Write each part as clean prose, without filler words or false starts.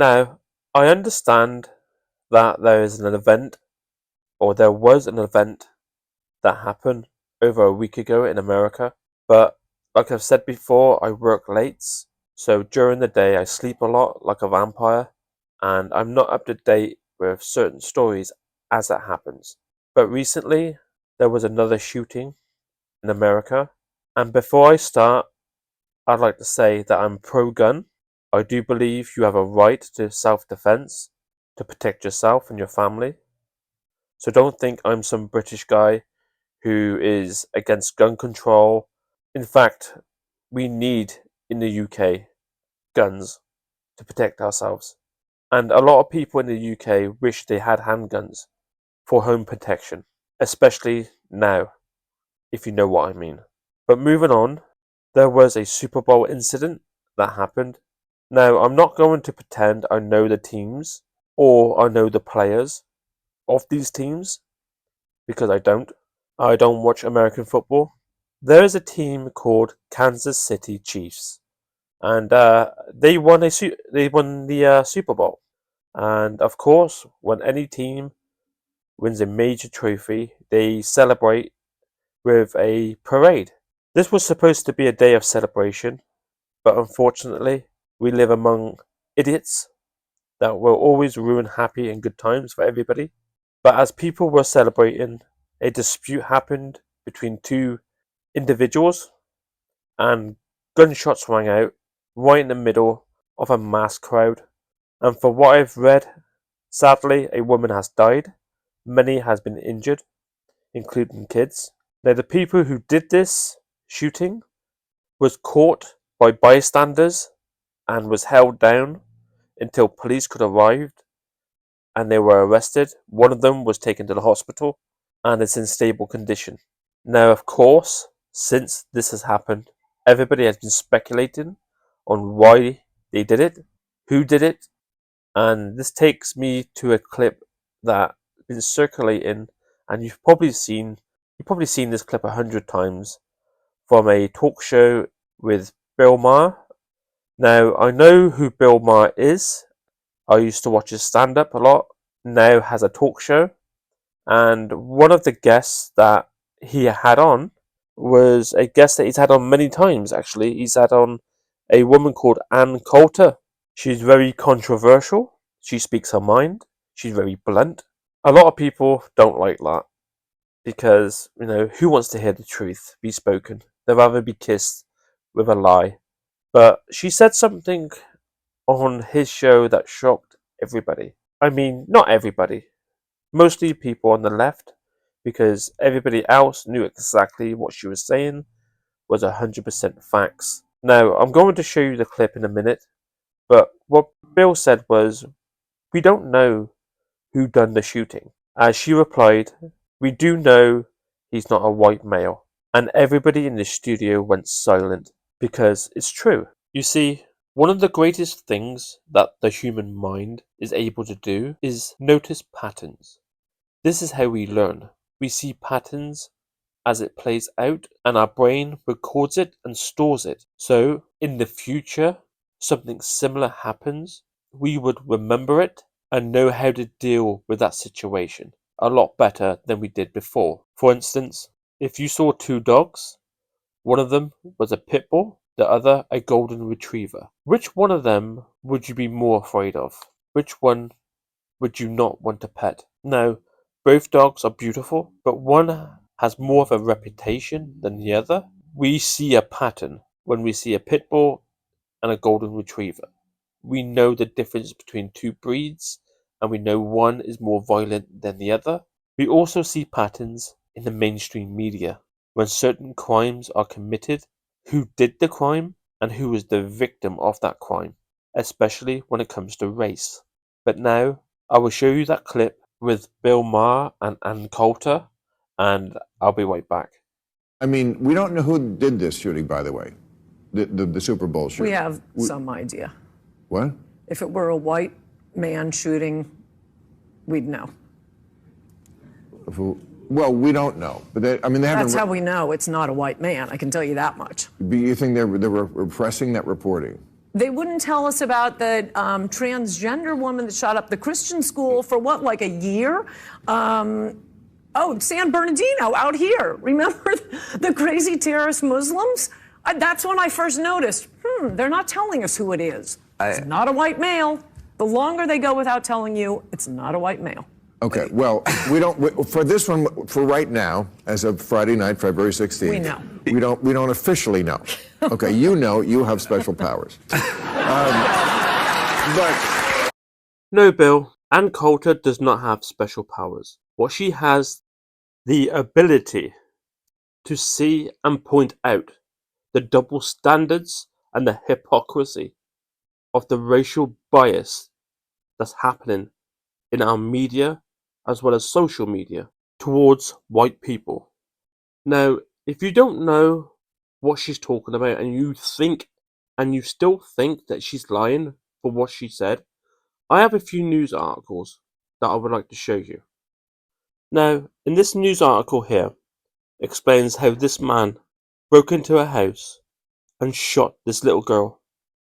Now, I understand that there is an event, or there was an event that happened over a week ago in America, but like I've said before, I work late, so during the day I sleep a lot like a vampire, and I'm not up to date with certain stories as it happens. But recently, there was another shooting in America, and before I start, I'd like to say that I'm pro-gun. I do believe you have a right to self-defense, to protect yourself and your family. So don't think I'm some British guy who is against gun control. In fact, we need in the UK guns to protect ourselves. And a lot of people in the UK wish they had handguns for home protection, especially now, if you know what I mean. But moving on, there was a Super Bowl incident that happened. Now, I'm not going to pretend I know the teams or I know the players of these teams because I don't. I don't watch American football. There is a team called Kansas City Chiefs, and they won the Super Bowl. And of course, when any team wins a major trophy, they celebrate with a parade. This was supposed to be a day of celebration, but unfortunately, we live among idiots that will always ruin happy and good times for everybody. But as people were celebrating, a dispute happened between two individuals, and gunshots rang out right in the middle of a mass crowd. And for what I've read, sadly, a woman has died, many has been injured, including kids. Now, the people who did this shooting was caught by bystanders and was held down until police could arrive and they were arrested. One of them was taken to the hospital and is in stable condition. Now, of course, since this has happened, everybody has been speculating on why they did it, who did it, and this takes me to a clip that has been circulating, and you've probably seen this clip 100 times from a talk show with Bill Maher. Now, I know who Bill Maher is. I used to watch his stand-up a lot. Now has a talk show, and one of the guests that he had on was a guest that he's had on many times, actually. He's had on a woman called Coulter. She's very controversial. She speaks her mind. She's very blunt. A lot of people don't like that because, who wants to hear the truth be spoken? They'd rather be kissed with a lie. But she said something on his show that shocked everybody. I mean, not everybody. Mostly people on the left, because everybody else knew exactly what she was saying was 100% facts. Now, I'm going to show you the clip in a minute, but what Bill said was, we don't know who done the shooting. As she replied, we do know he's not a white male. And everybody in the studio went silent, because it's true. You see, one of the greatest things that the human mind is able to do is notice patterns. This is how we learn. We see patterns as it plays out, and our brain records it and stores it. So, in the future, something similar happens, we would remember it and know how to deal with that situation a lot better than we did before. For instance, if you saw two dogs, one of them was a pit bull, the other a golden retriever. Which one of them would you be more afraid of? Which one would you not want to pet? Now, both dogs are beautiful, but one has more of a reputation than the other. We see a pattern when we see a pit bull and a golden retriever. We know the difference between two breeds, and we know one is more violent than the other. We also see patterns in the mainstream media. When certain crimes are committed, who did the crime and who was the victim of that crime, especially when it comes to race. But now, I will show you that clip with Bill Maher and Ann Coulter, and I'll be right back. I mean, we don't know who did this shooting, by the way, the Super Bowl shooting. We have some idea. What? If it were a white man shooting, we'd know. Well, we don't know, but they haven't. That's how we know it's not a white man. I can tell you that much. But you think they were repressing that reporting? They wouldn't tell us about the transgender woman that shot up the Christian school for what, like a year? Oh, San Bernardino out here. Remember the crazy terrorist Muslims? That's when I first noticed, they're not telling us who it is. It's not a white male. The longer they go without telling you, it's not a white male. Okay, well, for this one, for right now, as of Friday night, February 16th. We know. We don't officially know. Okay, you know, you have special powers. But No, Bill, Ann Coulter does not have special powers. What she has the ability to see and point out the double standards and the hypocrisy of the racial bias that's happening in our media as well as social media towards white people. Now, if you don't know what she's talking about and you still think that she's lying for what she said, I have a few news articles that I would like to show you. Now, in this news article here, explains how this man broke into a house and shot this little girl,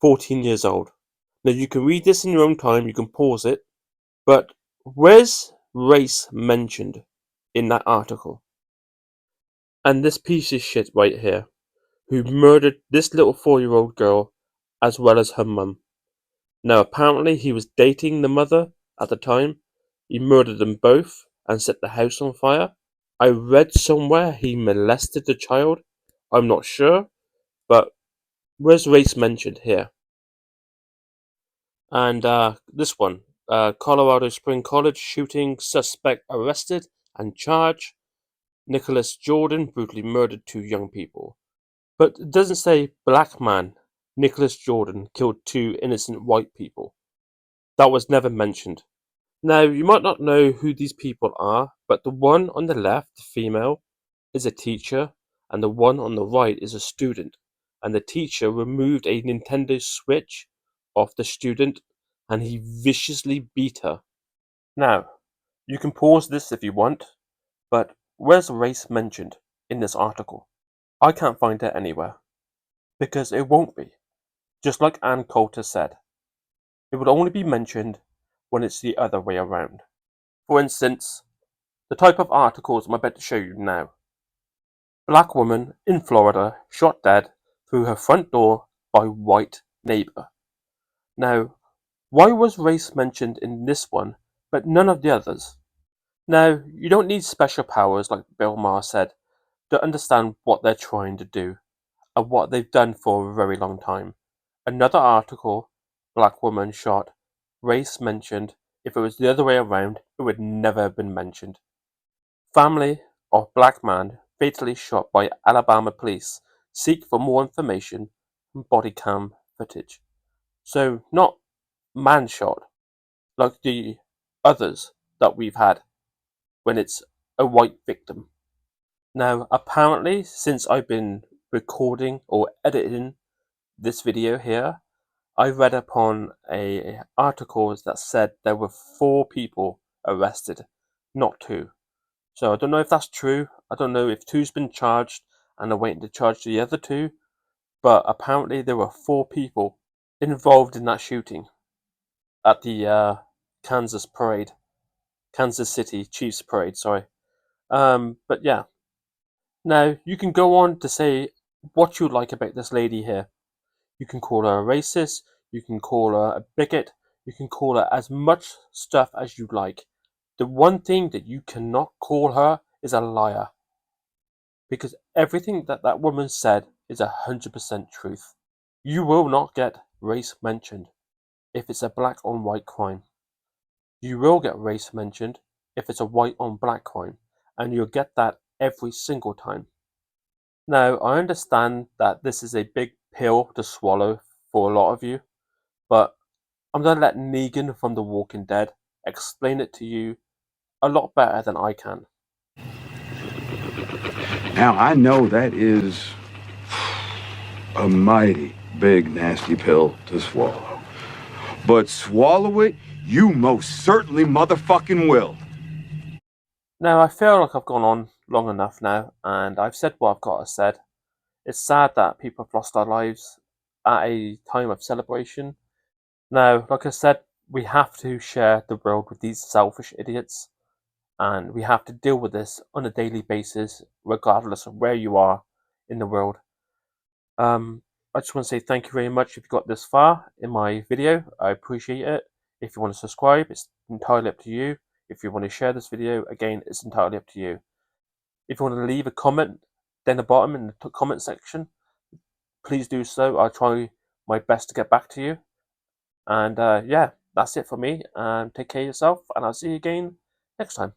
14 years old. Now, you can read this in your own time, you can pause it, but where's race mentioned in that article? And this piece of shit right here, who murdered this little 4-year-old girl as well as her mum. Now, apparently, he was dating the mother at the time. He murdered them both and set the house on fire. I read somewhere he molested the child. I'm not sure, but where's race mentioned here? And this one, Colorado Spring College shooting suspect arrested and charged. Nicholas Jordan brutally murdered 2 young people. But it doesn't say black man. Nicholas Jordan killed 2 innocent white people. That was never mentioned. Now, you might not know who these people are, but the one on the left, the female, is a teacher, and the one on the right is a student. And the teacher removed a Nintendo Switch off the student, and he viciously beat her. Now, you can pause this if you want, but where's race mentioned in this article? I can't find it anywhere, because it won't be. Just like Ann Coulter said, it would only be mentioned when it's the other way around. For instance, the type of articles I'm about to show you now. Black woman in Florida shot dead through her front door by white neighbor. Now, why was race mentioned in this one, but none of the others? Now, you don't need special powers, like Bill Maher said, to understand what they're trying to do and what they've done for a very long time. Another article, black woman shot, race mentioned. If it was the other way around, it would never have been mentioned. Family of black man fatally shot by Alabama police seek for more information and body cam footage. So not man shot like the others that we've had when it's a white victim. Now apparently since I've been recording or editing this video here, I read upon a articles that said there were 4 people arrested, not 2. So I don't know if that's true. I don't know if 2's been charged and they're waiting to charge the other 2. But apparently there were 4 people involved in that shooting at the Kansas parade, Kansas City Chiefs parade. Sorry. But yeah. Now you can go on to say what you like about this lady here. You can call her a racist. You can call her a bigot. You can call her as much stuff as you like. The one thing that you cannot call her is a liar. Because everything that that woman said is 100% truth. You will not get race mentioned if it's a black on white crime. You will get race mentioned if it's a white on black crime, and you'll get that every single time. Now, I understand that this is a big pill to swallow for a lot of you, but I'm going to let Negan from The Walking Dead explain it to you a lot better than I can. Now, I know that is a mighty big, nasty pill to swallow. But swallow it, you most certainly motherfucking will. Now, I feel like I've gone on long enough now, and I've said what I've got to say. It's sad that people have lost their lives at a time of celebration. Now, like I said, we have to share the world with these selfish idiots, and we have to deal with this on a daily basis, regardless of where you are in the world. I just want to say thank you very much if you got this far in my video. I appreciate it. If you want to subscribe, it's entirely up to you. If you want to share this video, again, it's entirely up to you. If you want to leave a comment down the bottom in the comment section, please do so. I'll try my best to get back to you. And yeah, that's it for me. Take care of yourself, and I'll see you again next time.